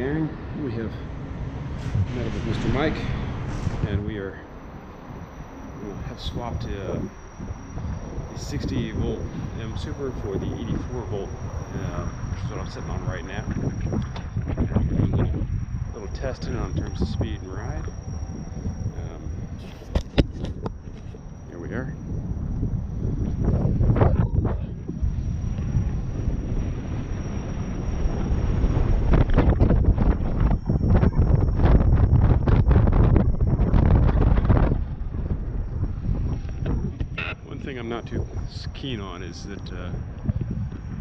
gang. We have met up with Mr. Mike, and we have swapped the 60 volt mSuper for the 84 volt, which is what I'm sitting on right now. A little testing on terms of speed and ride. Here we are. I'm not too keen on is that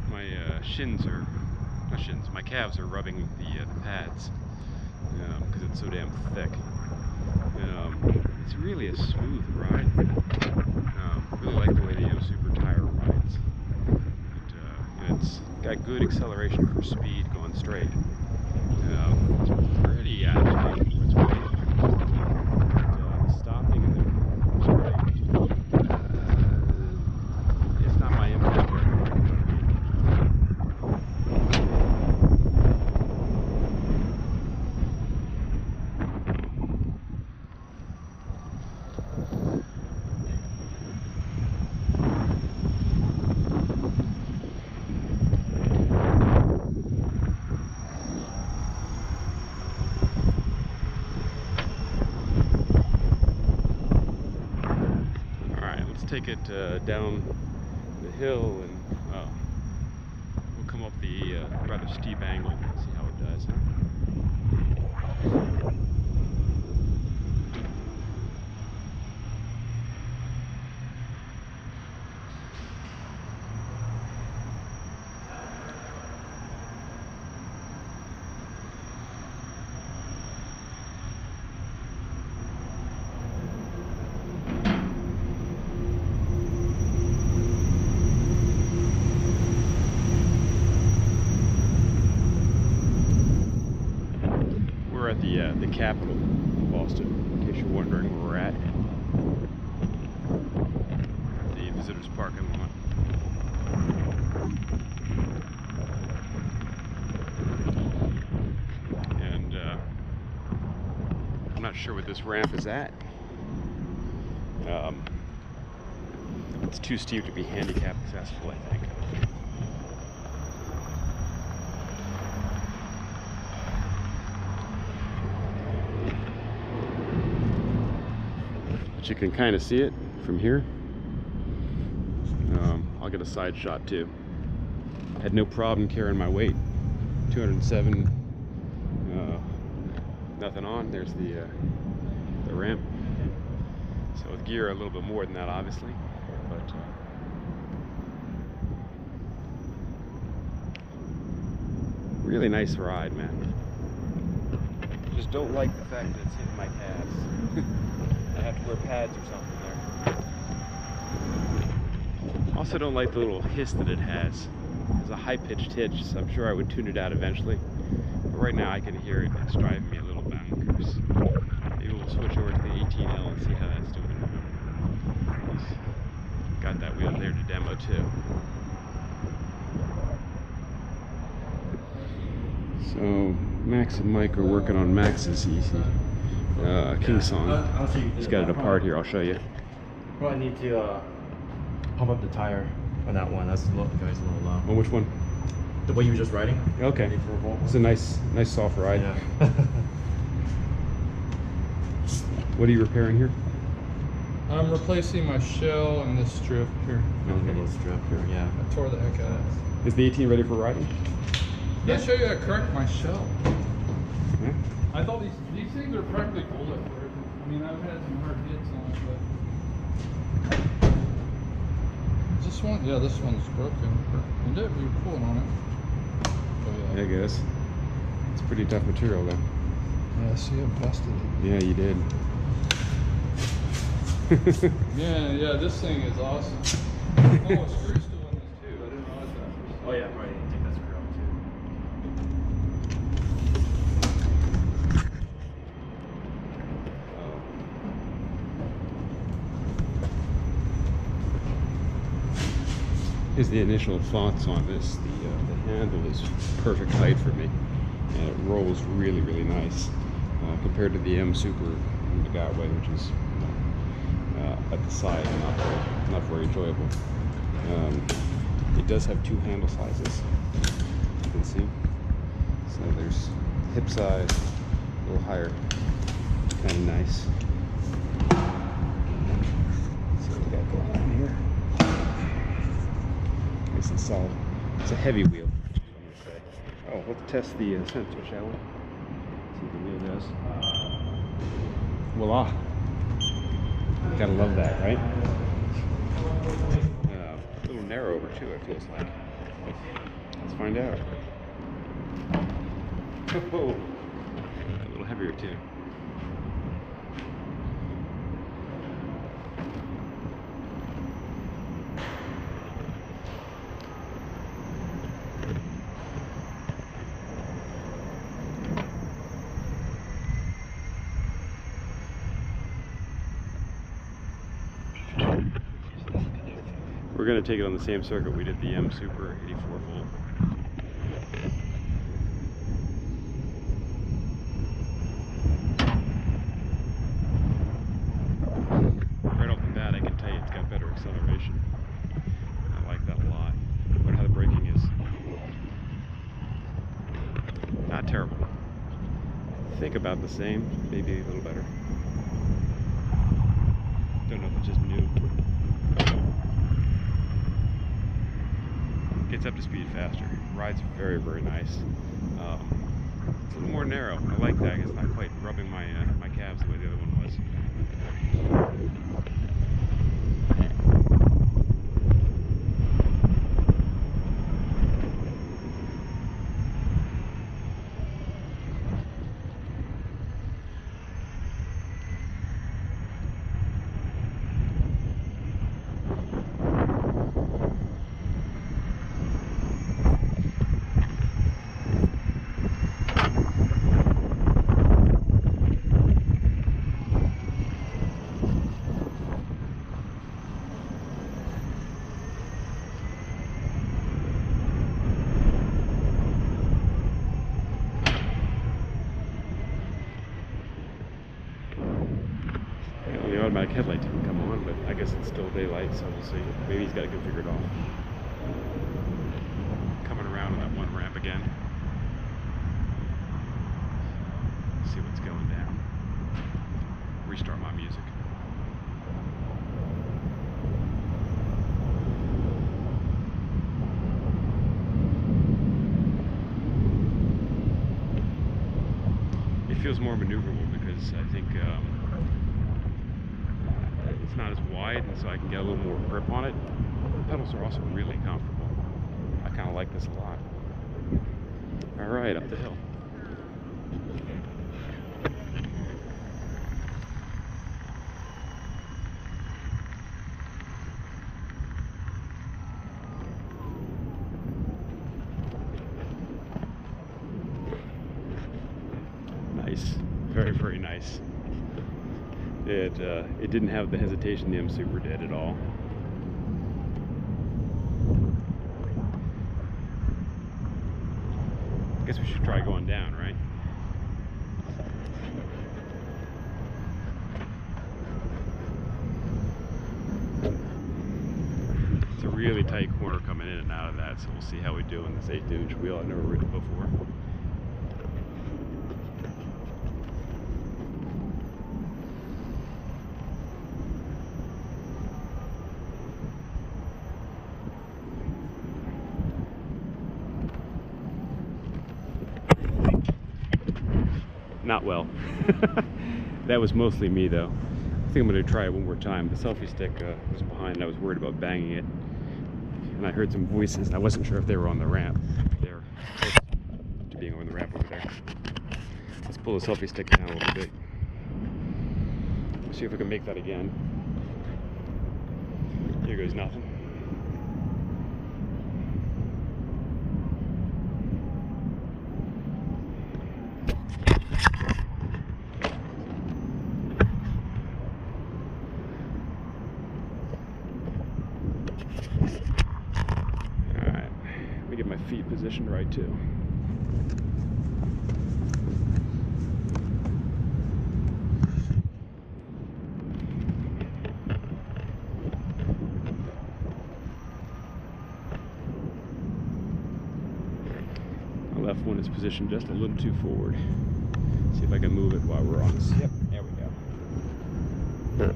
my my calves are rubbing the pads because it's so damn thick. It's really a smooth ride. Really like the way the mSuper tire rides. It's got good acceleration for speed going straight. It's pretty agile. It's great. Stopping and then straight. Take it down the hill, and we'll come up the rather steep angle and see how it does. At the capital of Boston, in case you're wondering where we're at. The visitors parking lot. And I'm not sure what this ramp is at. It's too steep to be handicap accessible, I think. You can kind of see it from here. I'll get a side shot too. Had no problem carrying my weight. 207, nothing on. There's the ramp. So with gear, a little bit more than that, obviously. But really nice ride, man. Just don't like the fact that it's hitting my calves. I have to wear pads or something there. Also don't like the little hiss that it has. It's a high-pitched hitch, so I'm sure I would tune it out eventually. But right now I can hear it. It's driving me a little bonkers. Maybe we'll switch over to the 18L and see how that's doing. Got that wheel there to demo too. So Max and Mike are working on Max's KingSong. He's got it apart here, I'll show you. Well, I need to pump up the tire on that one. That's guy's a little low. On which one? The one you were just riding? Okay. It's a nice soft ride. Yeah. What are you repairing here? I'm replacing my shell and this strip here. Okay. Little strip here, yeah. I tore the heck out of it. Is the 18 ready for riding? Did I show you how to correct my shell? Yeah. I thought these things are practically bulletproof. I mean, I've had some hard hits on it, but this one, yeah, this one's broken. And you're pulling on it. Oh, yeah. I guess. It's pretty tough material, though. Yeah, see, I busted it. Yeah, you did. Yeah, this thing is awesome. Oh, a screw's still in this too. I didn't realize that. Oh yeah, probably need to take that screw out too. Here's the initial thoughts on this. The handle is perfect height for me. and it rolls really, really nice compared to the mSuper and the Gotway, which is at the side not very enjoyable. It does have two handle sizes, you can see. So there's hip size, a little higher, kind of nice. See what we got going on here. Nice and solid. It's a heavy wheel, I'm gonna say. Oh, let's test the sensor, shall we? See what the wheel does. Voila! Gotta love that, right? A little narrower too, it feels like. Let's find out. Oh, a little heavier too. We're going to take it on the same circuit we did the mSuper 84 volt. Right off the bat, I can tell you it's got better acceleration. I like that a lot. But how the braking is not terrible. I think about the same, maybe a little better. Don't know if it's just new. Gets up to speed faster. Rides very, very nice. It's a little more narrow. I like that. It's not quite rubbing my my calves the way the other one was. The automatic headlight didn't come on, but I guess it's still daylight, so we'll see. Maybe he's got it configured off. Coming around on that one ramp again. See what's going down. Restart my music. It feels more maneuverable because I think it's not as wide, and so I can get a little more grip on it. The pedals are also really comfortable. I kind of like this a lot. All right, up the hill. Nice, very, very nice. It didn't have the hesitation the mSuper did at all. I guess we should try going down, right? It's a really tight corner coming in and out of that, so we'll see how we do in this 8-inch wheel. I've never ridden before. Not well. That was mostly me though. I think I'm going to try it one more time. The selfie stick was behind and I was worried about banging it. And I heard some voices and I wasn't sure if they were on the ramp. They're close to being on the ramp over there. Let's pull the selfie stick down a little bit. See if we can make that again. Here goes nothing. Get my feet positioned right too. it's positioned just a little too forward. See if I can move it while we're on this. Yep, there we go.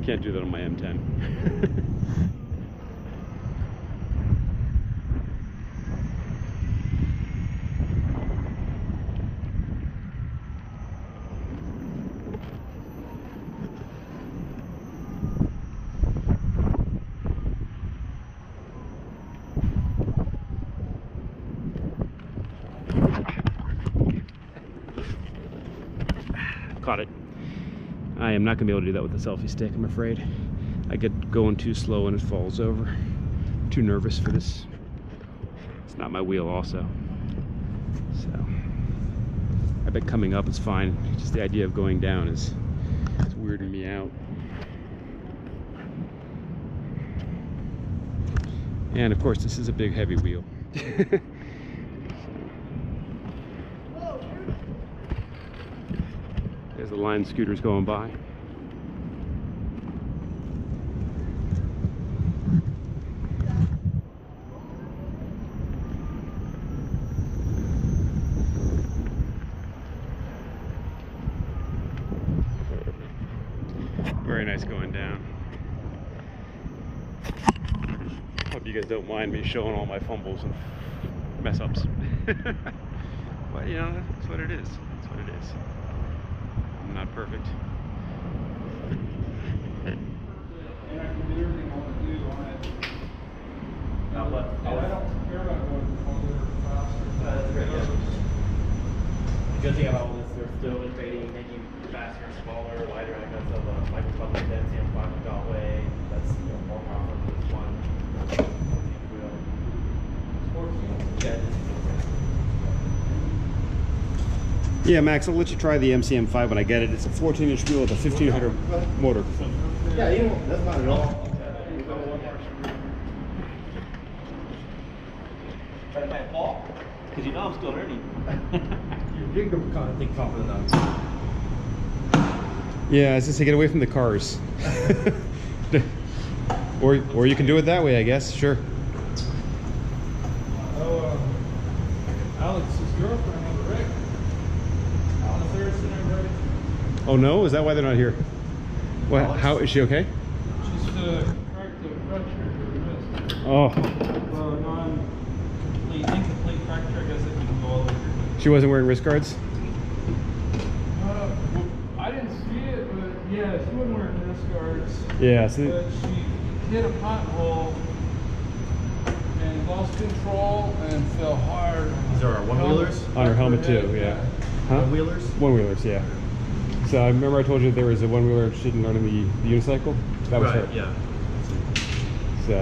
Can't do that on my M10. Caught it. I am not going to be able to do that with the selfie stick, I'm afraid. I get going too slow and it falls over. Too nervous for this. It's not my wheel also. So I bet coming up is fine. Just the idea of going down is weirding me out. And of course this is a big heavy wheel. There's the line scooters going by. Very nice going down. Hope you guys don't mind me showing all my fumbles and mess ups. But you know, that's what it is. That's what it is. I'm not perfect. And I can do everything I want to do on it. And I don't care about going farther or faster. That's great, yeah. The good thing about all this, they're still innovating, making faster, smaller, lighter elements of a microscopic mTen3 Gotway. That's more powerful than this one. Yeah, Max, I'll let you try the MCM5 when I get it. It's a 14-inch wheel with a 1500 motor. Yeah, you know, that's not at all. Because you know I'm still learning. You can kind of think confident on. Yeah, I was gonna say, get away from the cars. or you can do it that way, I guess. Sure. Oh, Alex's girlfriend had a wreck. On the third center road. Oh no, is that why they're not here? What? How is she okay? She's cracked the fracture of her wrist. Oh, Well, incomplete fracture, I guess it can go all over. she wasn't wearing wrist guards. Well, I didn't see it, but yeah, she wasn't wearing wrist guards. Yeah. So But she hit a pothole and lost control and fell hard. These are our one-wheelers? on her helmet too. Yeah. Huh? One-wheelers? One-wheelers. Yeah. So I remember I told you there was a one-wheeler interested in learning the unicycle. That was Right, her. yeah. So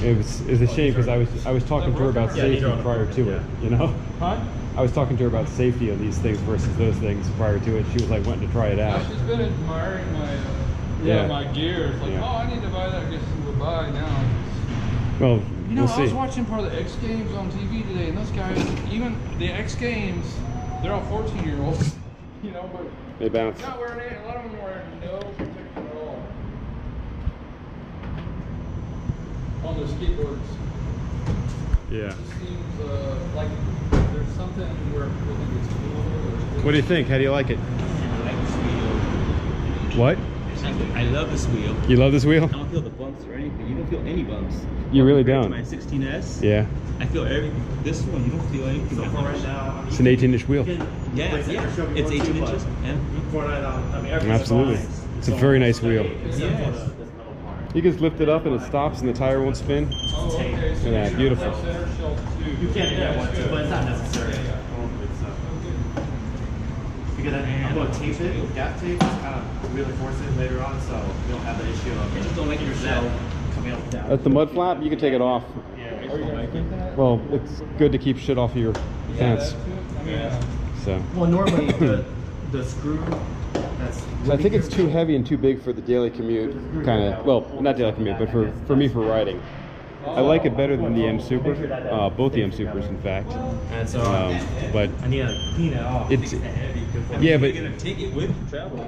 it was a shame because I was talking to her about Yeah, these safety are on prior to it. You know. Huh? I was talking to her about safety on these things versus those things prior to it. She was like wanting to try it out. She's been admiring my Yeah. my gear. It's like, Yeah. oh, I need to buy that. I guess she will buy now. Well, You know, we'll I was see. watching part of the X Games on TV today, and those guys, even the X Games, they're all 14-year-olds. You know, but They bounce. not wearing any. A lot of them wearing no protection at all on their skateboards. Yeah. It just seems like there's something where people think it's cool. What do you think? How do you like it? I like this wheel. What? I love this wheel. You love this wheel? I don't feel the bumps or anything. You don't feel any bumps. You really Compared don't. to my 16S. Yeah. I feel everything. This one, you don't feel anything. So for right now, It's an 18-inch wheel. Yeah, it's 18 inches. And Absolutely. It's a very nice wheel. yes. You can just lift it up and it stops and the tire won't spin. Oh, okay. So Look at that, you beautiful. have center shelf too. You can get one too, good. but it's not necessary. Yeah, yeah. Because I'm going to tape it with gap tape, kind of reinforce it later on, so you don't have the issue of I just don't like your that. cell coming up down. That's the mud flap. You can take it off. Yeah, Are you gonna keep that? Well, it's good to keep shit off of your Yeah, pants. that's good. I mean, So. Well, normally the screw that's. So I think it's too heavy and too big for the daily commute, kind of. Well, not daily commute, but for me for riding. I like it better than the mSuper, both the mSupers, in fact. And so But I need to clean it off. it's Yeah, yeah, but but you're gonna take it with you travel.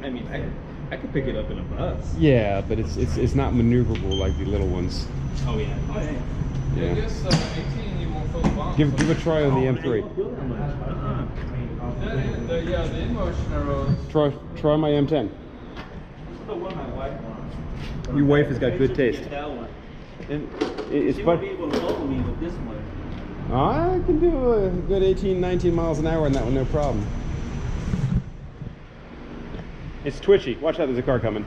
I mean, I could pick it up in a bus. yeah, but it's not maneuverable like the little ones. Oh yeah. Oh yeah. I Yeah. guess 18 you won't feel the bump. Give a try on the M3. Yeah, the InMotion arrows. Try my M10. The one my wife wants. Your wife has got good taste. Get that one. And it's She fun. won't be able to follow me with this one. I can do a good 18, 19 miles an hour on that one, no problem. It's twitchy. Watch out, there's a car coming.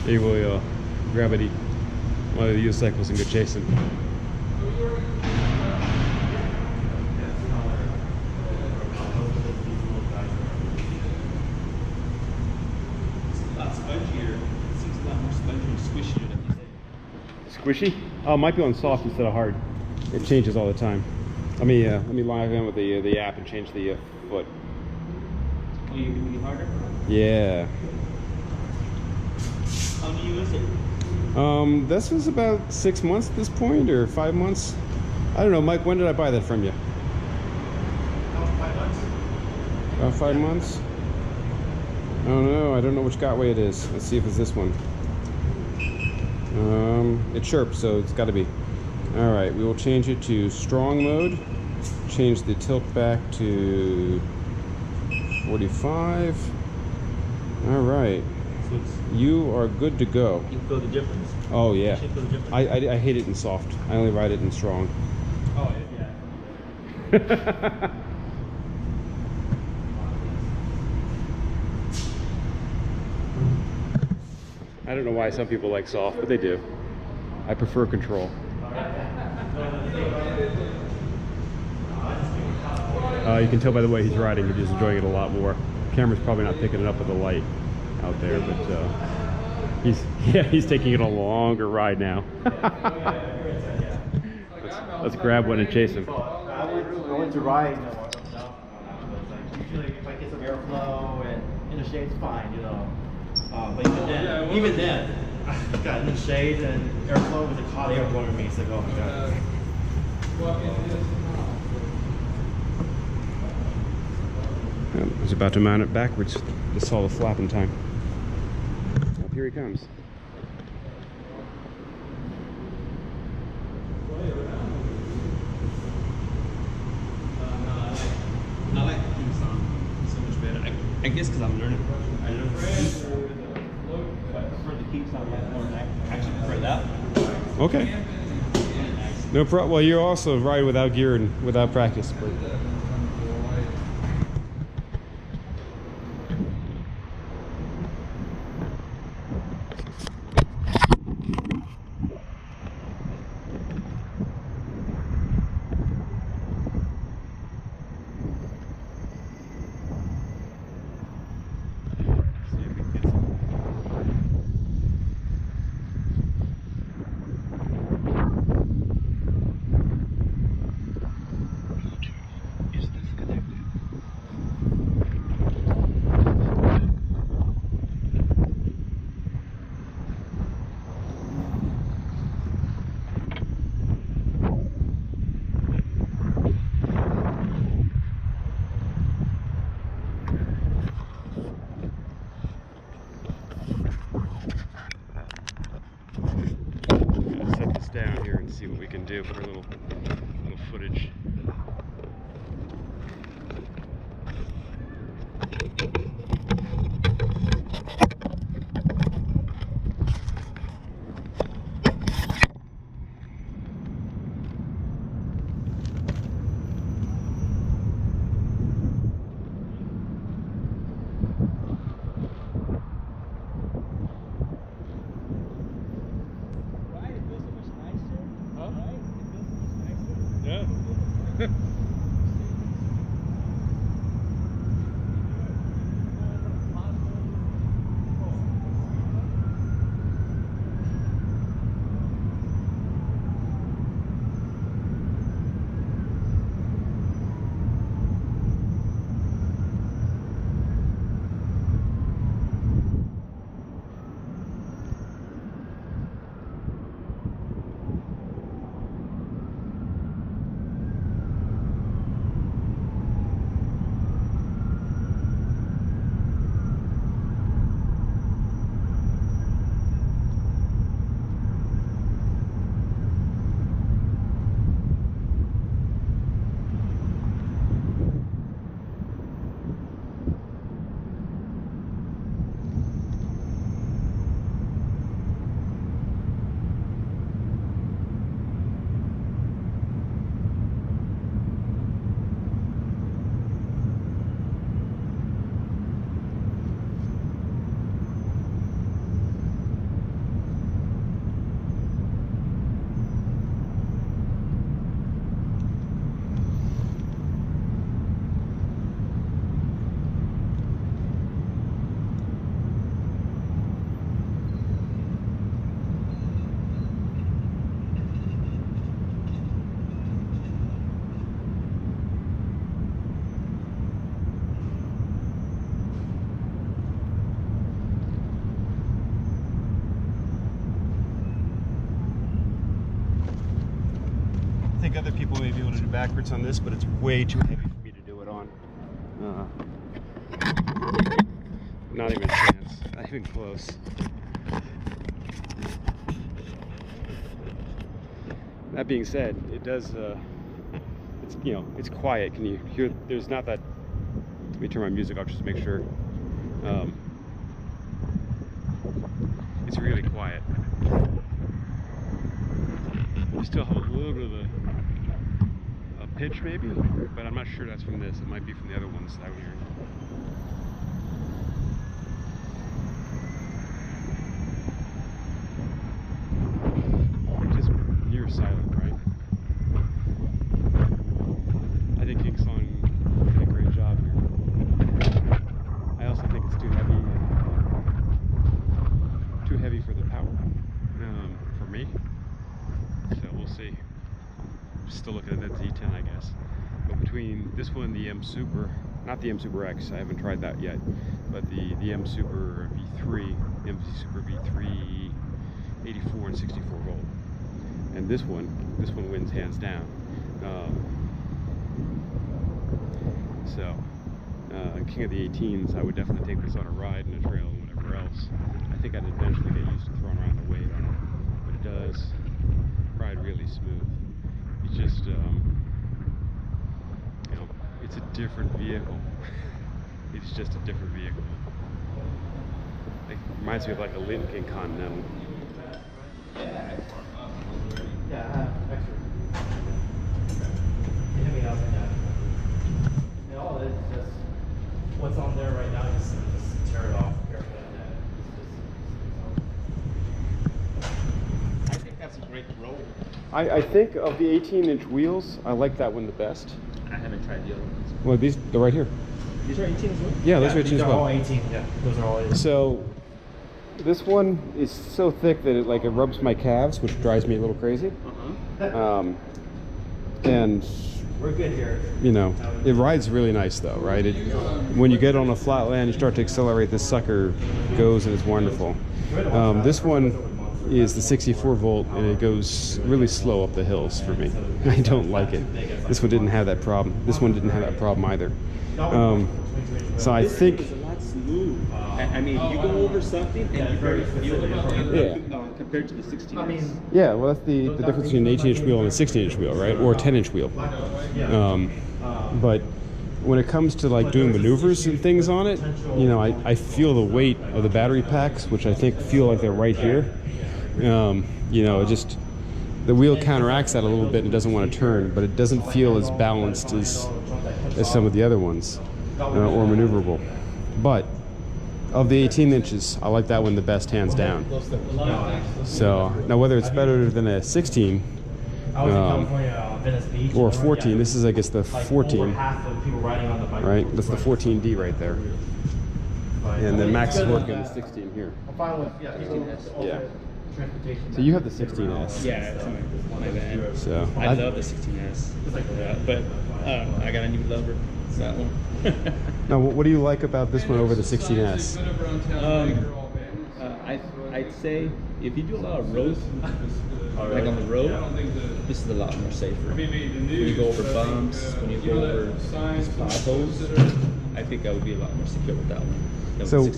He will grab it, one of the used cycles and go chase him. It's a lot spongier. It seems a lot more spongy and squishier than these. Squishy? Oh, it might be on soft instead of hard. It changes all the time. Let me log in with the app and change the foot. Oh, you can be harder? Yeah. How new is it? This was about 6 months at this point, or 5 months. I don't know, Mike. When did I buy that from you? 5 months. About 5 months. Oh no, I don't know which Gotway it is. Let's see if it's this one. It chirps, so it's got to be. All right, we will change it to strong mode. Change the tilt back to 45. All right, So it's, you are good to go. you can feel the difference. Oh yeah, You should feel the difference. I hate it in soft. I only ride it in strong. Oh, yeah. I don't know why some people like soft, but they do. I prefer control. You can tell by the way he's riding, he's just enjoying it a lot more. Camera's probably not picking it up with the light out there, but he's taking it a longer ride now. let's grab one and chase him. I went to ride. Usually, if I get some airflow and in the shade's fine, you know. But even then, I got in the shade and airflow with the hot air blowing me. It's like, oh my god. I was about to mount it backwards. Just saw the flap in time. Oh, here he comes. I like the KingSong so much better. I guess because I'm learning. I prefer the KingSong more. I actually prefer that one. Okay. No problem. Well, you also ride without gear and without practice. But... set this down here and see what we can do for a little footage. Yeah. think other people may be able to do backwards on this, but it's way too heavy for me to do it on. Not even a chance. Not even close. That being said, it does. It's, you know, it's quiet. Can you hear? There's not that. Let me turn my music off just to make sure. It's really quiet. You still have a little bit of a pitch maybe, but I'm not sure that's from this. It might be from the other ones out here. Just near silent, right? I think KingSong did a great job here. I also think it's too heavy for the power for me. So we'll see. Still looking at that Z10, I guess. But between this one, the mSuper, not the mSuper X, I haven't tried that yet, but the mSuper V3, mSuper V3, 84 and 64 volt, and this one wins hands down. King of the 18s, I would definitely take this on a ride and a trail and whatever else. I think I'd eventually get used to throwing around the weight on it, but it does ride really smooth. It's just, you know, it's a different vehicle. It's just a different vehicle. It reminds me of like a Lincoln Continental. Yeah, I have extra. And all this is just what's on there right now. Just tear it off. I think that's a great roll. I think of the 18-inch wheels, I like that one the best. I haven't tried the other ones. Well, they're right here. These are 18 as well? Yeah, those are 18 these as are all well. 18. Yeah, those are all 18. So this one is so thick that it rubs my calves, which drives me a little crazy. And We're good here. you know, it rides really nice though, right? When you get on a flat land, you start to accelerate, this sucker goes and it's wonderful. This one is the 64 volt and it goes really slow up the hills for me. I don't like it. This one didn't have that problem. This one didn't have that problem either. So I think It's a lot smooth. I mean, you go over something and you barely feel it. Yeah. Compared to the 16s. yeah, well that's the difference between an 18-inch wheel and a 16-inch wheel, right? Or a 10-inch wheel. But when it comes to like doing maneuvers and things on it, you know, I feel the weight of the battery packs, which I think feel like they're right here. You know, it just, the wheel counteracts that a little bit and doesn't want to turn, but it doesn't feel as balanced as some of the other ones, or maneuverable. But of the 18 inches, I like that one the best, hands down. So now whether it's better than a 16 or 14, this is I guess the 14, right? That's the 14D right there. And then Max is working the 16 here. Yeah. So you have the 16S. Yeah, it's my bad. So I love the 16S. But I got a new lover. It's that one. now, what do you like about this one over the 16S? I'd say if you do a lot of roads, like on the road, this is a lot more safer. When you go over bumps, when you go over potholes, I think I would be a lot more secure with that one. So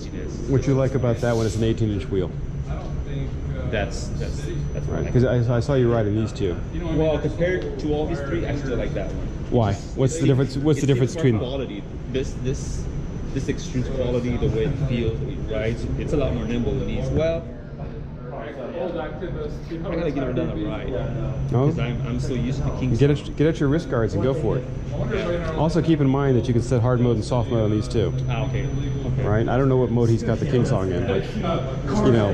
what you like about that one is an 18-inch wheel. That's right. Because I saw you riding these two. Well, compared to all these three, I still like that one. Why? What's the difference? What's the difference between quality? This extreme quality, the way it feels, the way it rides, it's a lot more nimble than these. Well, I gotta give it another ride. Oh? Because I'm so used to KingSong. Get at your wrist guards and go for it. Also keep in mind that you can set hard mode and soft mode on these too. Ah, okay. Right? I don't know what mode he's got the KingSong in, but you know.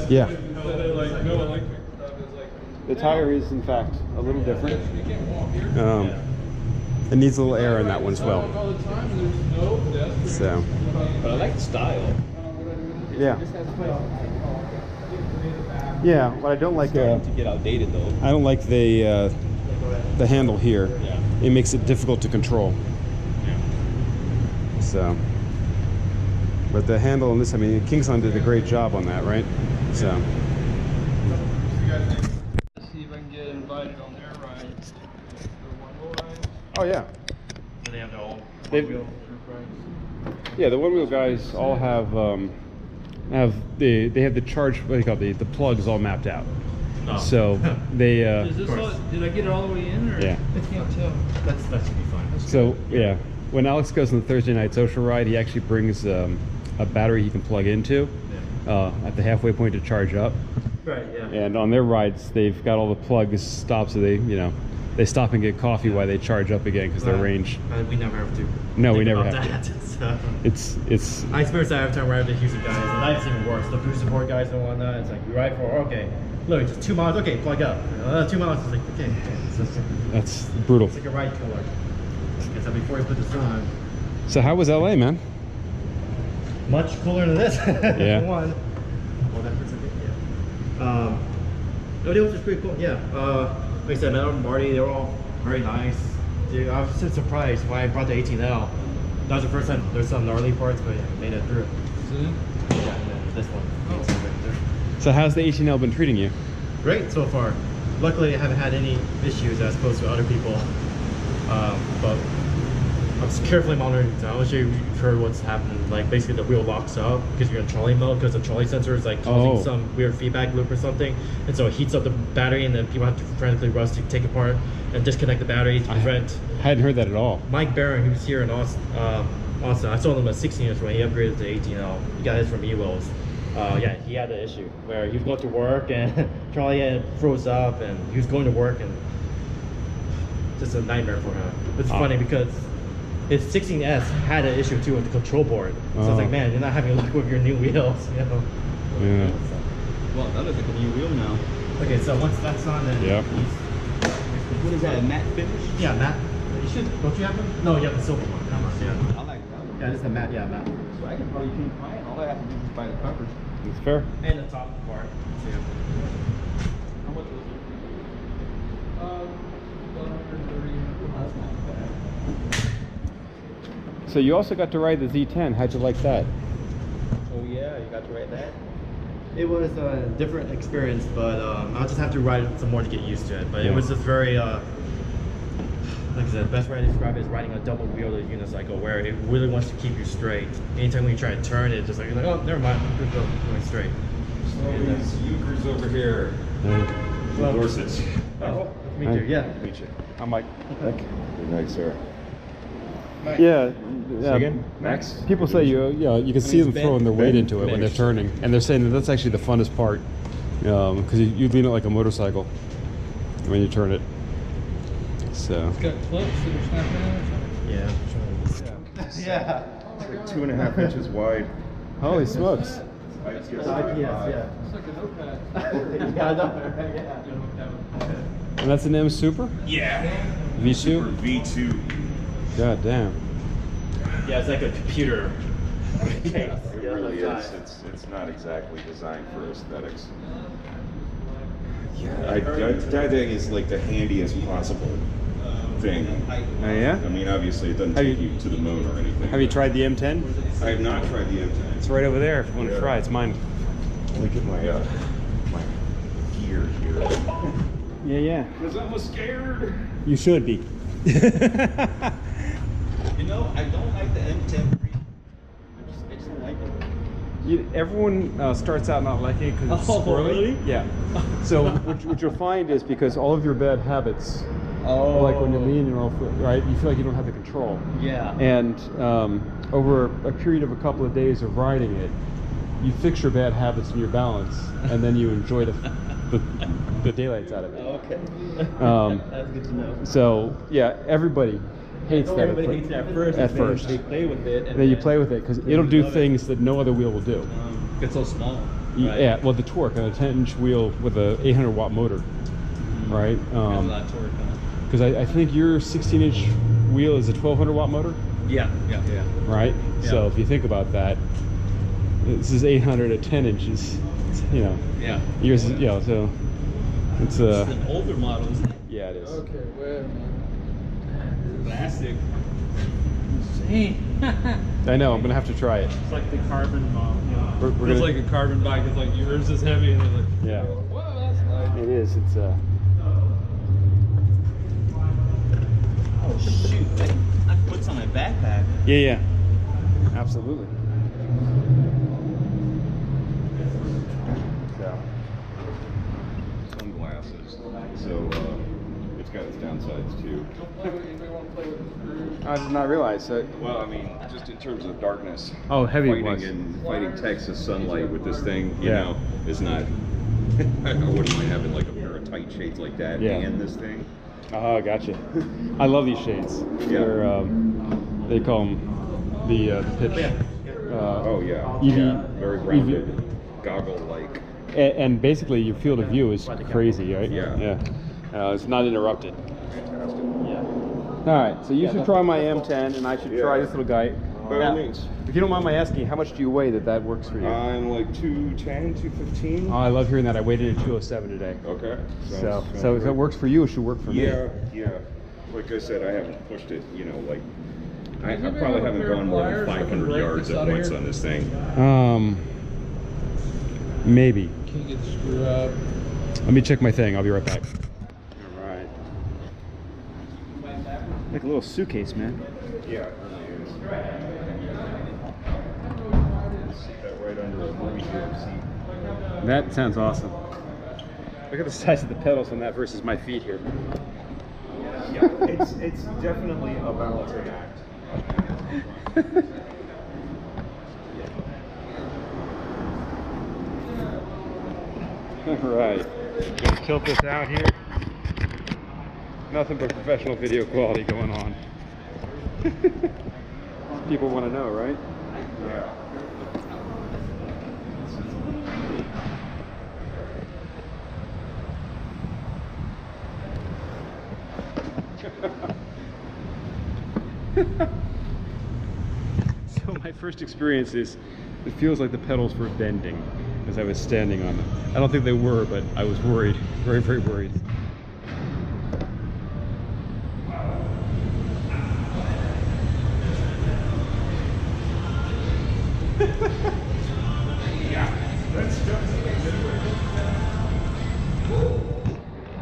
Yeah. The tire is in fact a little different. It needs a little air in that one as well. So. But I like the style. Yeah. Yeah, but I don't like To get outdated though. I don't like the handle here. Yeah. It makes it difficult to control. Yeah. So, but the handle on this, I mean, KingSong did a great job on that, right? So. See if I can get invited on Oh yeah. So they have their own They've- wheel. Yeah, the one-wheel guys all have they have the charge. What do you call it? The plugs all mapped out. Oh. So they Is this all, did I get it all the way in, or? Yeah. I can't tell. That should be fine. so yeah. When Alex goes on the Thursday night social ride, he actually brings a battery he can plug into at the halfway point to charge up. Right. Yeah. And on their rides, they've got all the plugs stopped, so they stop and get coffee while they charge up again because their range. We never have to. No, we think never about have to. that. So. It's I experienced that every time we're at the Houston guys, and that's even worse. The boost support guys and whatnot. It's like you ride for okay, look, just 2 miles. Okay, plug up. 2 miles. It's like okay. It's just, that's brutal. it's like a ride killer. I guess before you put this on. So how was LA, man? Much cooler than this. Yeah. One. Well, that puts it yeah. No, it was just pretty cool. Yeah. Like I said, Metal and Marty, they were all very nice. Dude, I was just surprised when I brought the 18L. That was the first time. There's some gnarly parts, but yeah, made it through. Is it in? Yeah, this one. Oh. Right there. So how's the 18L been treating you? Great so far. Luckily, I haven't had any issues as opposed to other people. But I'm just carefully monitoring. So I'm not sure if you've heard what's happening. Like basically, the wheel locks up because you're in trolley mode because the trolley sensor is like causing some weird feedback loop or something, and so it heats up the battery, and then people have to frantically rush to take apart and disconnect the battery to prevent. I hadn't heard that at all. Mike Barron, who's here in Austin, I saw him at 16 inch when he upgraded to 18L. He got his from E-Wheels. Yeah, he had the issue where he was going to work and trolley froze up, and he was going to work and just a nightmare for him. It's funny because his 16S had an issue too with the control board. So it's like, man, you're not having luck with your new wheels, you know? Yeah. Well, that looks like a new wheel now. Okay, so once that's on, then Yeah. What is that, a matte finish? Yeah, matte. You should. Don't you have them? No, you have the silver one. Come on. Yeah. I like that. Yeah, this is the matte. Yeah, matte. So I can probably change mine. All I have to do is buy the covers. It's fair. And the top part. Yeah. How much was it? 130. That's not bad. So you also got to ride the Z10. How'd you like that? Oh yeah, you got to ride that? It was a different experience, but I'll just have to ride it some more to get used to it. But it was just very, like I said, the best way to describe it is riding a double wheeled unicycle where it really wants to keep you straight. Anytime when you try to turn it, it's just like, you're like, oh, never mind, I'm going straight. These Ukers over here. Dorsets. Oh, me too, yeah. Meet you. I'm like, Good night, sir. yeah. Say again? Max? People say you can see them Ben. throwing their weight Ben. into it when they're turning, and they're saying that that's actually the funnest part, because you lean it like a motorcycle when you turn it. So. It's got clips that are snapping in or something? Yeah. Yeah. It's like 2.5 inches wide. Holy smokes! IPS, IPS, yeah. It's like a notepad. Yeah, I know. And that's an mSuper? Yeah. V2? V2. God damn. Yeah, it's like a computer. It really is. It's not exactly designed for aesthetics. Yeah, that thing is like the handiest possible thing. Oh yeah? I mean, obviously it doesn't Have take you- you to the moon or anything. Have you tried the M10? I have not tried the M10. It's right over there. If you want to try, it's mine. Let me get my gear here. Yeah. Because I'm scared. You should be. You know, I don't like the mTen3. I just don't like it. Everyone starts out not liking it because it's Oh, squirrely. really? Yeah. So what you'll find is because all of your bad habits, like when you lean and all, right, you feel like you don't have the control. Yeah. And over a period of a couple of days of riding it, you fix your bad habits and your balance, and then you enjoy the daylights out of it. Okay. That's good to know. So yeah, everybody hates that. Everybody hates that first. At and first. They play with it. And then you play with it because it'll do things that no other wheel will do. It's so small. Right? Yeah, well, the torque on a 10-inch wheel with a 800-watt motor, right? Got a lot of torque on it. Because I think your 16-inch wheel is a 1200-watt motor, Yeah. right? Yeah. So if you think about that, this is 800 at 10 inches. It's, Yeah. yours is, so it's It's an older model, isn't it? yeah, it is. Okay, wait a minute. Plastic. Insane. I know. I'm gonna have to try it. It's like the carbon mom, you know. We're It's gonna, like a carbon bike. It's like yours is heavy, and it's like, yeah, whoa, that's nice. it is. It's Oh shoot! I can put some in my backpack. Yeah, yeah. Absolutely. So. Sunglasses. So it's got its downsides too. Anybody want to play with the screws? I did not realize that. Well, I mean, just in terms of darkness. Oh, heavy fighting was. and fighting Texas sunlight with this thing, you Yeah. know, is not. I wouldn't mind having like a pair of tight shades like that Yeah. and this thing. Oh, gotcha. I love these shades. Yeah. They're, they call them the pitch. Oh yeah. EV. Yeah. Very rounded, goggle-like. And basically, your field of view is crazy, right? Yeah. Yeah. It's not interrupted. Fantastic. All right. So you should try my M10, and I should try this little guy. By all means. If you don't mind my asking, how much do you weigh that works for you? I'm like 210, 215. Oh, I love hearing that. I weighed in at 207 today. Okay. So Sounds if it works for you, it should work for me. Yeah, yeah. Like I said, I haven't pushed it, you know, like, I probably haven't gone more than 500 yards at once on this thing. Maybe. Can't get the screw out. Let me check my thing. I'll be right back. All right. Like a little suitcase, man. Yeah, it really is. Sit that right under a movie theater seat. That sounds awesome. Look at the size of the pedals on that versus my feet here. Yeah, it's definitely a balancing act. All right. Gonna tilt this out here. Nothing but professional video quality going on. People want to know, right? Yeah. So my first experience is, it feels like the pedals were bending as I was standing on them. I don't think they were, but I was worried, very, very worried.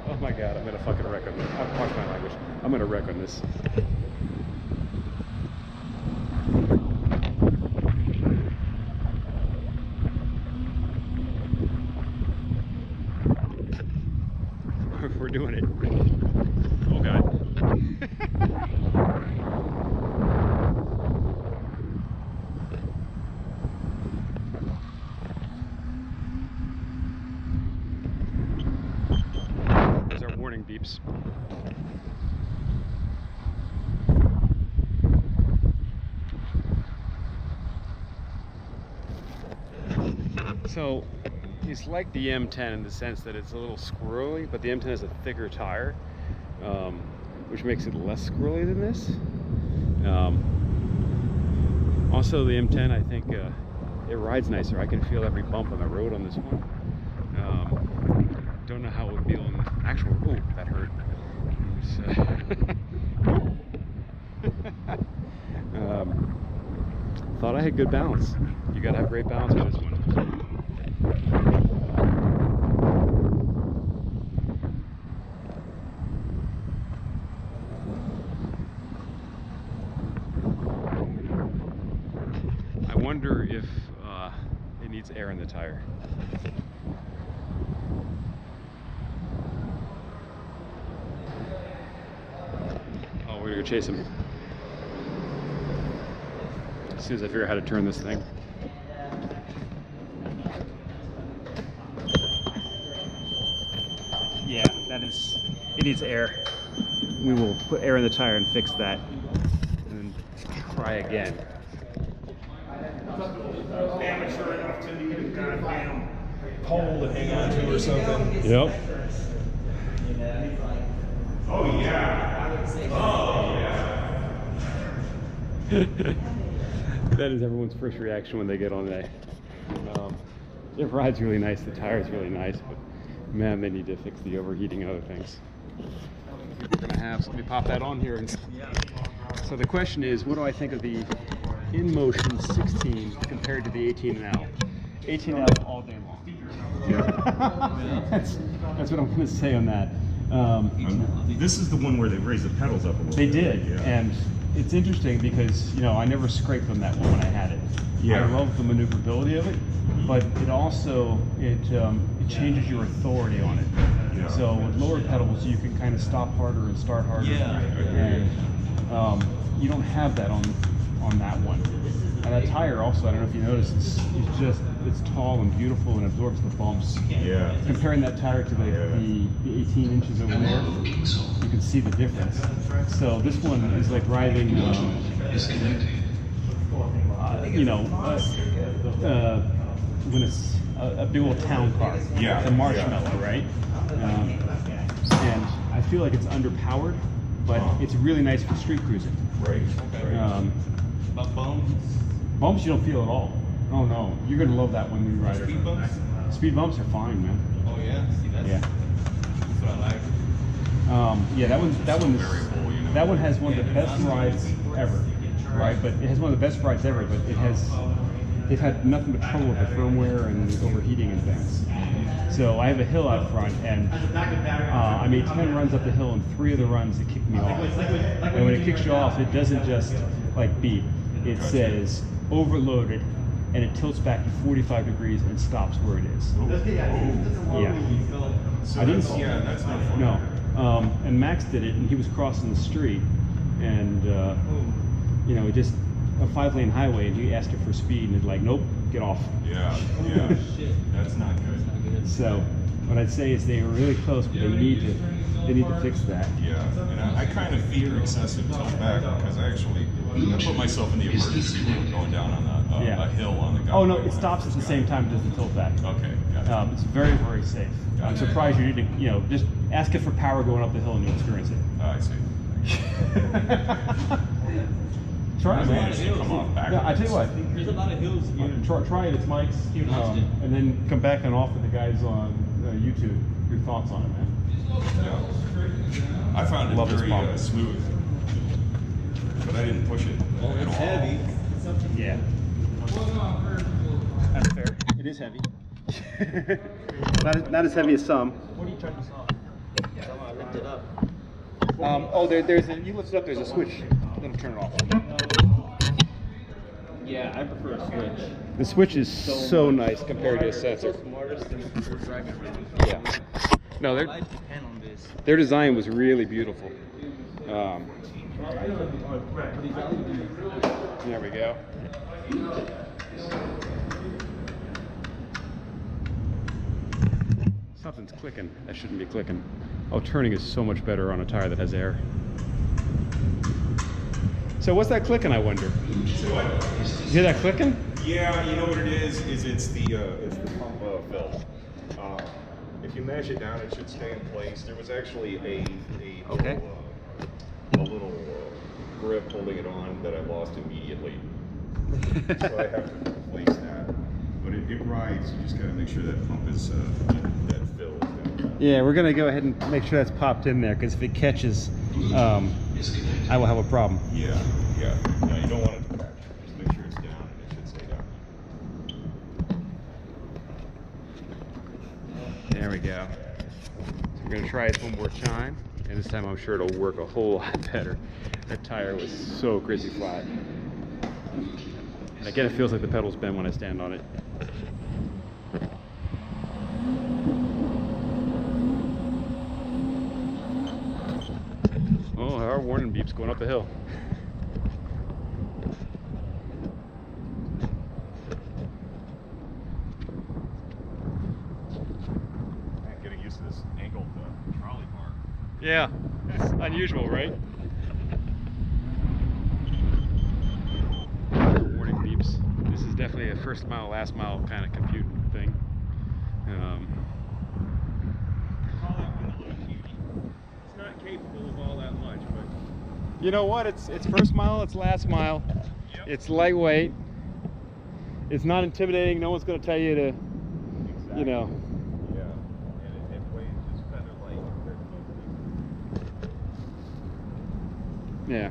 Oh my God, I'm gonna fucking wreck on this. Watch my language. I'm gonna wreck on this. We're doing it. Oh God. Those are warning beeps. So it's like the M10 in the sense that it's a little squirrely, but the M10 has a thicker tire, which makes it less squirrely than this. Also, the M10, I think it rides nicer. I can feel every bump on the road on this one. Don't know how it would feel in actual. Oh, that hurt. Thought I had good balance. You gotta have great balance with this one. I wonder if it needs air in the tire. Oh, we're gonna go chase him. As soon as I figure out how to turn this thing. Yeah, it needs air. We will put air in the tire and fix that. And then try again. Amateur enough to need a goddamn pole to hang on to or something. Yep. Oh yeah. Oh yeah. That is everyone's first reaction when they get on that. It rides really nice, the tire's really nice, but man, they need to fix the overheating and other things. We're gonna have, so let me pop that on here. So the question is, what do I think of the InMotion 16 compared to the 18L? 18L all day long. Yeah. That's what I'm gonna say on that. This is the one where they raised the pedals up a little They bit. did, Yeah. and it's interesting because, you know, I never scraped on that one when I had it. Yeah. I love the maneuverability of it, but it also, it changes your authority on it. Yeah. So with lower pedals, you can kind of stop harder and start harder. And you don't have that on that one. And that tire also, I don't know if you noticed, it's tall and beautiful and absorbs the bumps. Yeah. Comparing that tire to the 18 inches over there, you can see the difference. So this one is like driving, you know, when it's a big old town car. Yeah. The Marshmallow, right? And I feel like it's underpowered, but it's really nice for street cruising. Right. But Bumps you don't feel at all. Oh no, you're gonna love that one, New Rider. speed bumps? Speed bumps are fine, man. Oh yeah, see that's, Yeah. that's what I like. Yeah, that one variable, you know. that one has one of the best rides ever, right? But it has one of the best rides ever. But they've had nothing but trouble with the firmware and overheating and things. So I have a hill out front, and I made 10 runs up the hill, and 3 of the runs it kicked me off. And when it kicks you off, it doesn't just like beep. It says overloaded, and it tilts back to 45 degrees and stops where it is. Yeah. So I didn't. that's no fun. No. And Max did it, and he was crossing the street, and you know, just a 5-lane highway, and he asked it for speed, and it's like, nope, get off. Yeah. That's not good. So what I'd say is they were really close, but they need to fix that. Yeah, and I kind of fear excessive tilt back because I put myself in the emergency room going down on a hill on the Gotway. Oh no, it stops at the same time as the tilt back. Okay, gotcha. It's very, very safe. I'm surprised you didn't, you know, just ask it for power going up the hill and you'll experience it. I see. Try it, man. managed to come off backwards. Yeah, I tell you what. There's a lot of hills here. Try it. It's Mike's. And then come back and offer the guys on YouTube your thoughts on it, man. Yeah. I found it Love this very bump. smooth, but I didn't push it Oh, at it's all. heavy. Yeah. That's fair. It is heavy. not as heavy as some. What are you trying to solve? I lift it up. You lift it up, there's a switch. Then turn it off. Yeah, I prefer a switch. The switch is so nice compared to a sensor. Smartest than driving around. Yeah. No, I like the pen on this. their design was really beautiful. There we go. Something's clicking. That shouldn't be clicking. Oh, turning is so much better on a tire that has air. So what's that clicking, I wonder? So what? You hear that clicking? Yeah, you know what it is it's the pump fill. If you mash it down, it should stay in place. There was actually a little grip holding it on that I lost immediately, so I have to replace that. But it rides. You just got to make sure that pump is that fill. Yeah, we're gonna go ahead and make sure that's popped in there, because if it catches, I will have a problem. Yeah. No, you don't want it to catch. Just make sure it's down, and it should stay down. There we go. So we're gonna try it one more time, and this time I'm sure it'll work a whole lot better. That tire was so crazy flat. And again, it feels like the pedals bend when I stand on it. Oh, our warning beep's going up the hill. Man, getting used to this angled trolley bar. Yeah, it's unusual, right? Warning beeps. This is definitely a first mile, last mile kind of compute thing. It's not capable of all that much, but You know what? It's first mile, it's last mile. Yep. It's lightweight. It's not intimidating. No one's going to tell you to, you know. yeah, and it weighs just kind of like Yeah.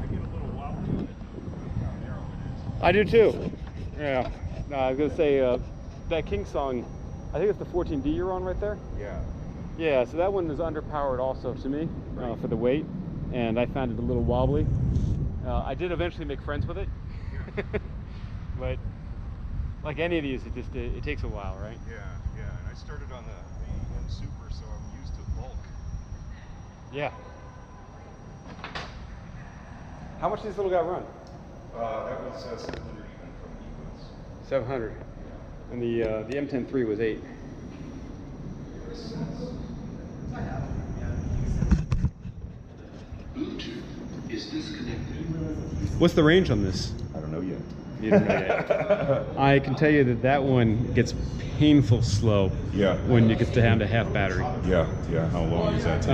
I get a little wobbly with it though, how narrow it is. I do too. Yeah. No, I was going to say that KingSong I think it's the 14D you're on right there. Yeah. Yeah, so that one is underpowered also to me for the weight, and I found it a little wobbly. I did eventually make friends with it, but like any of these, it takes a while, right? Yeah, yeah. And I started on the mSuper, so I'm used to bulk. Yeah. How much did this little guy run? That was 700 even from the 700. And the mTen3 was 8. Bluetooth is disconnected. What's the range on this? I don't know yet. You don't know yet. I can tell you that one gets painful slow. Yeah. When you get down to half battery. Yeah, yeah. How long does that take?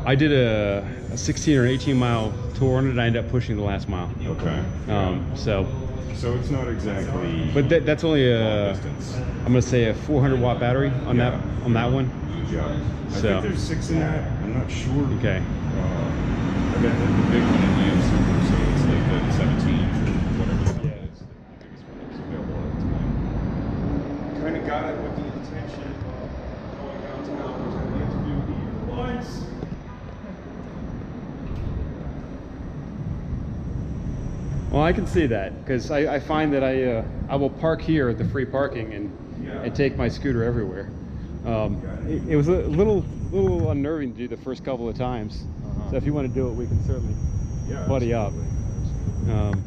I did a 16 or 18 mile tour on it, and I ended up pushing the last mile. Okay. So it's not exactly. But that's only a, distance. I'm gonna say a 400 watt battery on that one. Yeah. I So. think there's 6 in that. I'm not sure. Okay. I got the big one in the mSuper, so it's like the 17 or whatever. Yeah, it's the biggest one that's available at the time. Kind of got it with the intention of going downtown, which I need to do the lights. Well, I can see that because I find that I will park here at the free parking and take my scooter everywhere. It was a little unnerving to do the first couple of times. So if you want to do it, we can certainly buddy up. I've been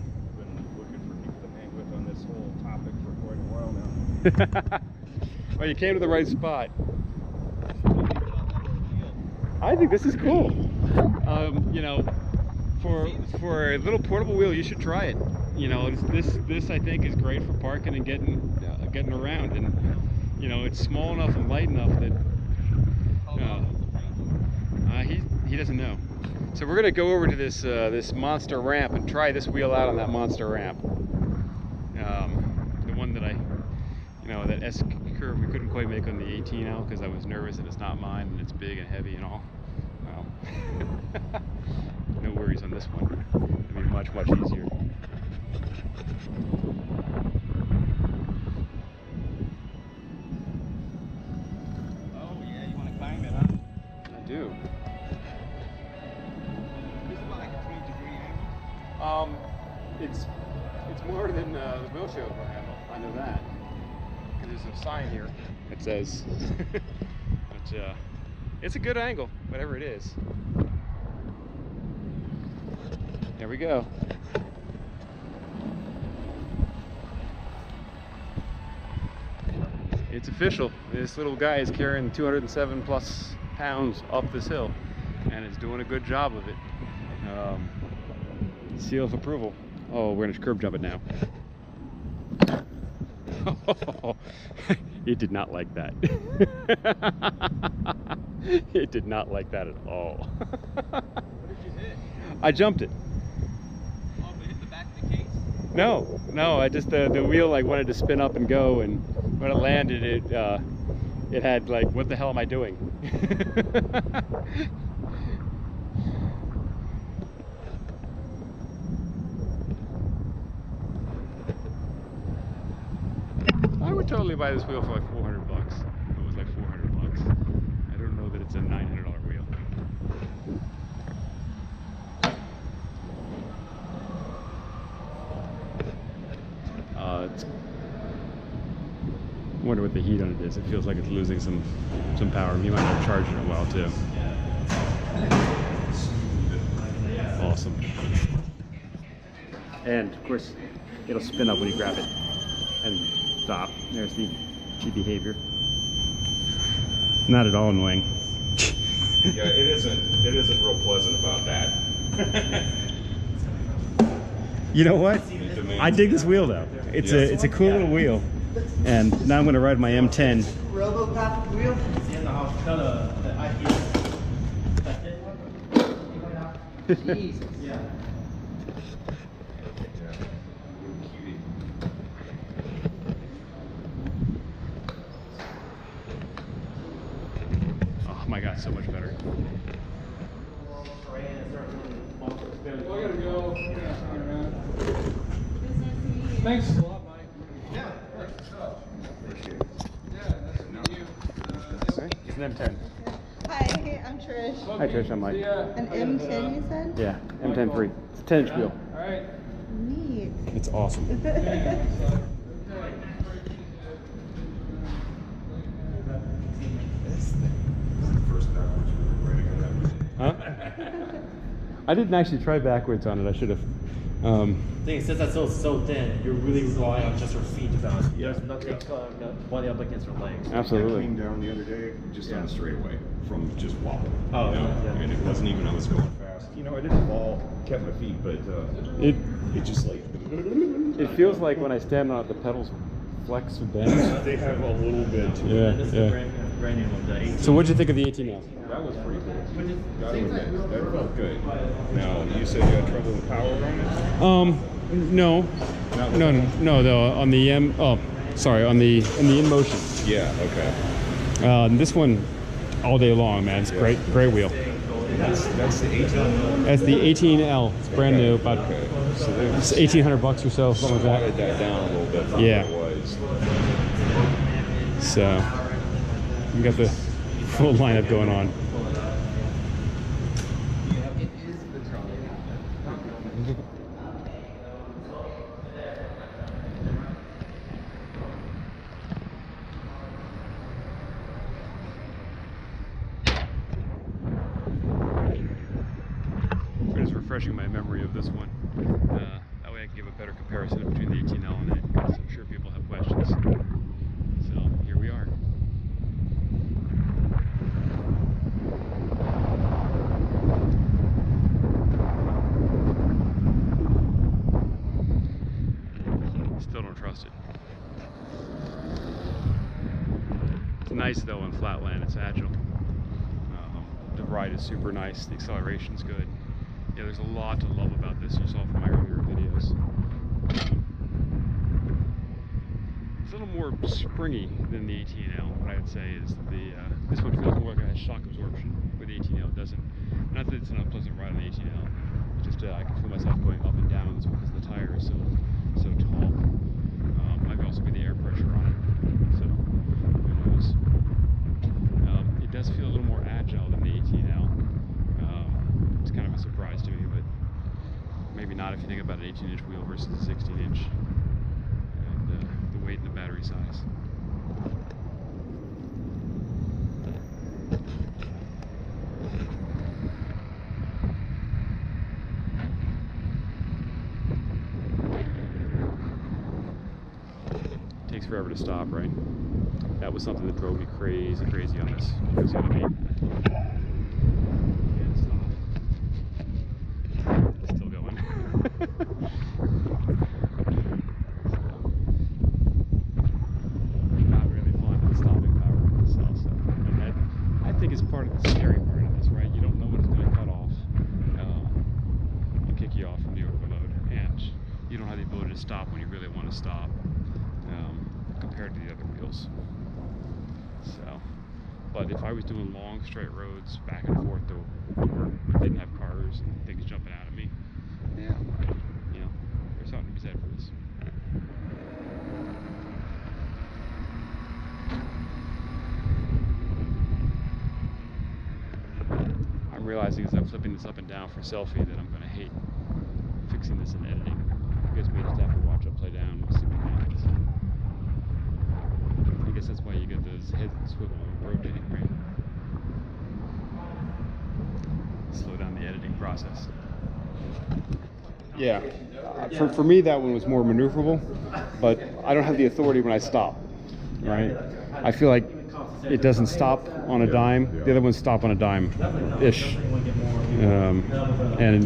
looking for people to hang with on this whole topic for quite a while now. Well, you came to the right spot. I think this is cool. You know, for a little portable wheel, you should try it. You know, this I think is great for parking and getting around, and you know, it's small enough and light enough that he doesn't know. So we're gonna go over to this monster ramp and try this wheel out on that monster ramp. The one that that S curve we couldn't quite make on the 18L because I was nervous and it's not mine and it's big and heavy and all. Well, no worries on this one. It'll be much easier. Oh yeah, you want to climb it, huh? I do. This is about like a 20-degree angle. It's more than the wheelchair handle. I know that. There's a sign here that says, but it's a good angle, whatever it is. There we go. It's official. This little guy is carrying 207 plus pounds up this hill and is doing a good job of it. Seal of approval. Oh, we're gonna curb jump it now. It did not like that. It did not like that at all. What did you hit? I jumped it. Oh, but hit the back of the case? No, I just the wheel like wanted to spin up and go, and when it landed, it had like, what the hell am I doing? I would totally buy this wheel for like $400. It was like $400. I don't know that it's a $900 wheel. I wonder what the heat on it is. It feels like it's losing some power. You might have charged it a while too. Awesome. And of course, it'll spin up when you grab it and stop. There's the behavior. Not at all annoying. Yeah, it isn't real pleasant about that. You know what? I dig this wheel though. It's a cool little wheel. And now I'm going to ride my M10. RoboCop wheel? See in the house. No, the IPS. That's it? Jesus. Yeah. Oh my god, so much better. Well, I gotta go. Yeah, all right, man. Thanks a lot, Mike. Yeah. Appreciate it. Yeah. It's an M10. Hi, I'm Trish. Hi Trish, I'm Mike. An M10, you said? Yeah, mTen3. It's a 10-inch wheel. Alright. Neat. It's awesome. Huh? I didn't actually try backwards on it. I should have. Thing is, since that's so thin, you're really relying on just your feet to balance. There's nothing body up against your legs. Absolutely. I came down the other day just on a straightaway from just wobble. Oh, you know? yeah. And it wasn't even I was going fast. You know, I didn't fall, kept my feet, but It just like it feels like when I stand on it, the pedals flex or bend. they have a little bit. To Yeah, This is yeah. the brand new one, the 18. So what'd you think of the 18L? That was pretty cool. Gotta admit, that felt good. Now you said you had trouble with power on it. No, though on the on the InMotion. Yeah. Okay. This one all day long, man. It's great wheel. That's the 18. That's the 18L. It's brand new, about Okay. So it's $1,800 or so, something like slotted that down a little bit from Yeah. what it was. So we got the full lineup going on. Just refreshing my memory of this one. That way I can give a better comparison between the 18L and it, because I'm sure people have questions. So here we are. Still don't trust it. It's nice though on flatland, it's agile. The ride is super nice, the acceleration's good. Yeah, there's a lot to love about this, you saw from my earlier videos. It's a little more springy than the 18L. What I would say is this one feels more like it has shock absorption, where the 18L doesn't. Not that it's an unpleasant ride on the 18L, it's just I can feel myself going up and down on this one because the tire is so tall. Might also be the air pressure on it, so who knows. It does feel a little more agile than the 18L. It's kind of a surprise to me, but maybe not if you think about an 18-inch wheel versus a 16-inch, and the weight and the battery size. Takes forever to stop, right? That was something that drove me crazy on this. Because you know what I mean? Can't stop. It's still going. Not really fun the stopping power of the cell. So, and that, I think is part of the scary part of this, right? You don't know when it's going to cut off and kick you off from the overload, and you don't have the ability to stop when you really want to stop. Compared to the other wheels. So, but if I was doing long straight roads back and forth to work, didn't have cars and things jumping out at me, yeah, you know, there's something to be said for this. I'm realizing as I'm flipping this up and down for selfie that I'm going to hate fixing this in editing. I guess we just have to watch upside down and see what happens. I guess that's why you get those heads that swivel and rotating, right? Slow down the editing process. Yeah, for me that one was more maneuverable, but I don't have the authority when I stop, right? I feel like it doesn't stop on a dime. The other ones stop on a dime-ish. And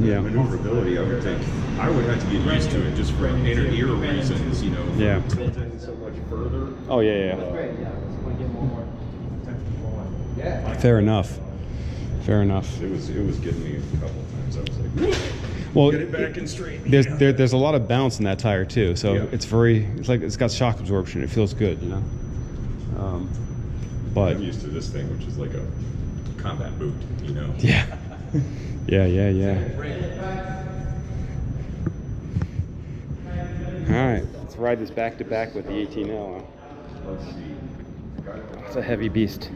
yeah. Maneuverability, I would think. I would have to get used to it just for inner ear reasons, you know. Yeah. Tilting so much further. Oh yeah. Fair enough. Fair enough. It was getting me a couple of times. I was like, well, get it back in straight. There's a lot of bounce in that tire too, so Yeah. it's like it's got shock absorption. It feels good, you know. But I'm used to this thing, which is like a combat boot, you know. yeah. Yeah. All right, let's ride this back to back with the 18L. Let's see. It's a heavy beast.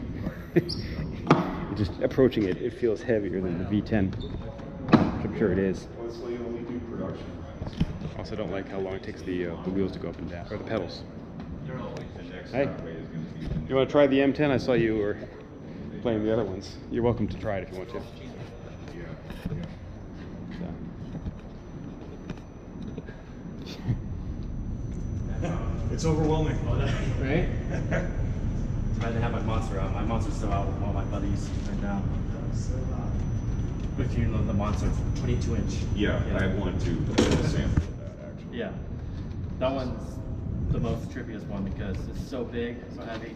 Just approaching it, it feels heavier than the V10, which I'm sure it is. Well, it's like only do production runs. Also don't like how long it takes the wheels to go up and down, or the pedals. The next Hey, Gotway is going to be the you want to try the M10? I saw you were playing the other ones. You're welcome to try it if you want to. It's overwhelming. Right? I had to have my monster out. My monster's still out with all my buddies right now. If you know the monster, 22-inch. Yeah, I want to sample that actually. Yeah. That one's the most trippiest one because it's so big, so heavy.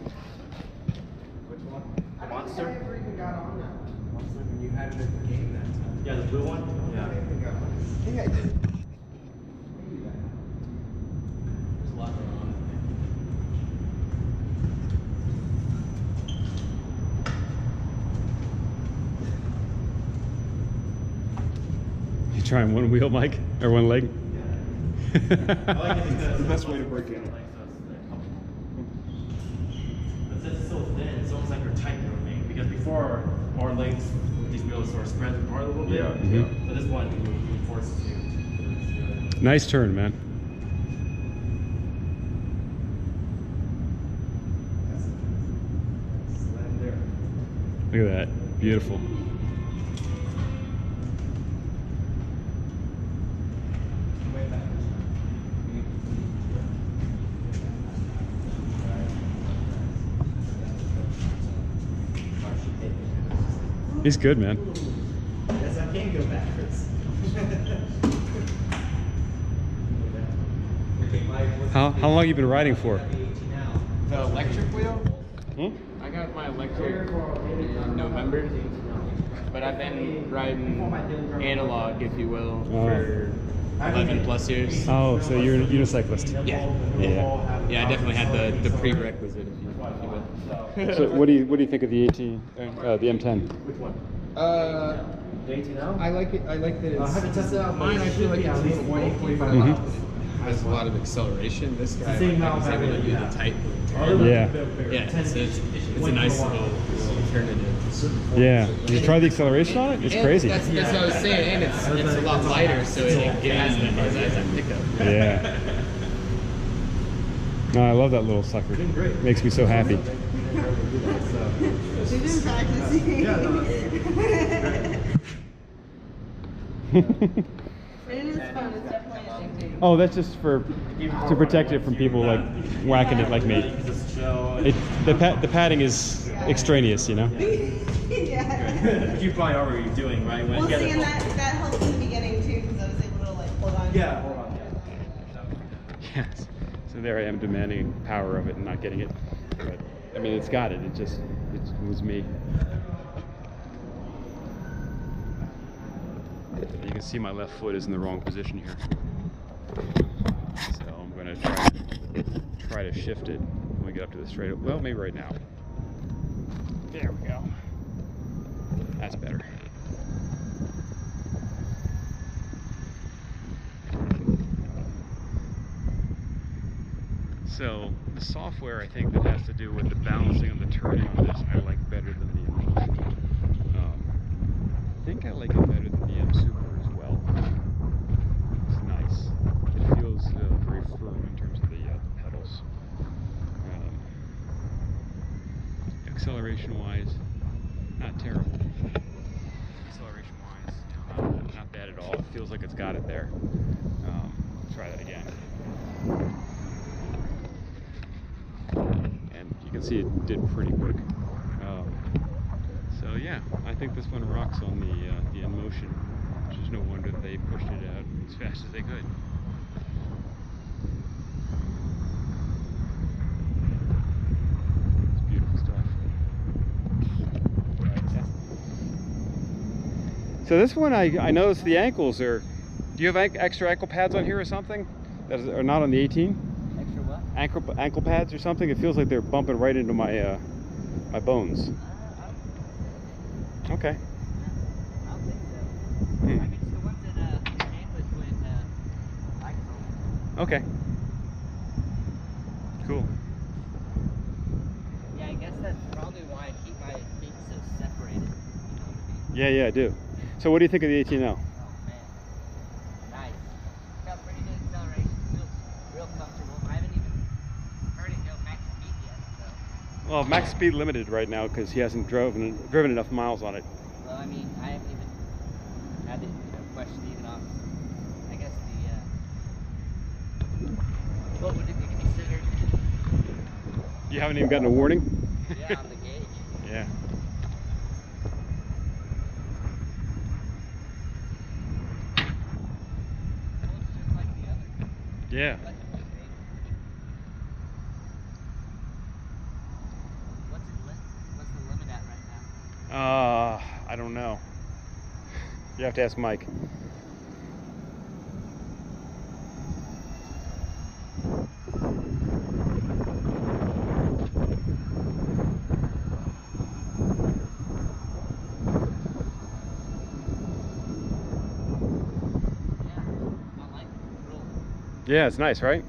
Which one? The monster? I never even got on that monster when you had it in the game that time. Yeah, the blue one? Yeah. I think I did. There's a lot going on. You trying one wheel, Mike? Or one leg? I like it because It's the best way to break it. But since it's so thin, it's almost like they're tight moving. Because before, our legs, these wheels sort of spread apart a little bit. Yeah, Mhm. But this one, it forces you. Nice turn, man. Look at that. Beautiful. He's good, man. Yes, I can go backwards. How long you been riding for? The electric wheel? Hmm? I got my electric in November, but I've been riding analog, if you will, for 11 plus years. Oh, so you're a unicyclist. Yeah. Yeah, I definitely had the prerequisite, if you will. So what do you think of the 18, the M10? Which one? I like it. I like that it's. haven't tested out Mine, I feel like it's a little more 45 Mhm. miles. Has a lot of acceleration. This guy, same like, I was able to do the tight. Yeah. Yeah, it's a nice little alternative. Yeah. Did you try the acceleration on it? It's And crazy. That's what I was saying, and it's a lot lighter, so it has that pickup. Yeah. No, I love that little sucker. Makes me so happy. She's been practicing. It is fun. It's definitely addicting. Oh, that's just to protect it from people like whacking it like me. The padding is extraneous, you know. Yeah. You probably are what you're doing, right? When Well, you see, get and it- that helps in the beginning too, because I was able to like hold on. Yeah, hold on. Yes. So there I am demanding power of it and not getting it. But I mean, it's got it. It was me. You can see my left foot is in the wrong position here. So I'm going to try to shift it when we get up to the straight. Well, maybe right now. There we go. That's better. So the software, I think, that has to do with the balancing of the turning on this, I like better than the InMotion. I think I like it better than the mSuper as well. It's nice. It feels very firm in terms of the pedals. Acceleration-wise, not terrible. Acceleration-wise, not bad at all. It feels like it's got it there. Try that again. And you can see it did pretty quick. So yeah, I think this one rocks on the InMotion, which is no wonder they pushed it out as fast as they could. It's beautiful stuff. So this one, I noticed the ankles are. Do you have extra ankle pads on here or something that are not on the 18? Extra what? Ankle pads or something. It feels like they're bumping right into my my bones. Okay. I don't think so. Hmm. I mean, it's the ones that came with when I sold. Okay. Cool. Yeah, I guess that's probably why I keep my operate it. You know what I mean? Yeah, yeah, I do. So what do you think of the 18L? Oh man, nice. Felt pretty good acceleration. Feels real comfortable. I haven't even heard it go max speed yet. So. Well, max speed limited right now because he hasn't driven enough miles on it. Well, I mean, I haven't even had it, question even off. I guess what would it be considered? You haven't even gotten a warning? Yeah, on the gauge. Yeah. Well, it's just like the other. Yeah. Like the big thing. What's the limit at right now? I don't know. You have to ask Mike. Yeah, it's nice, right?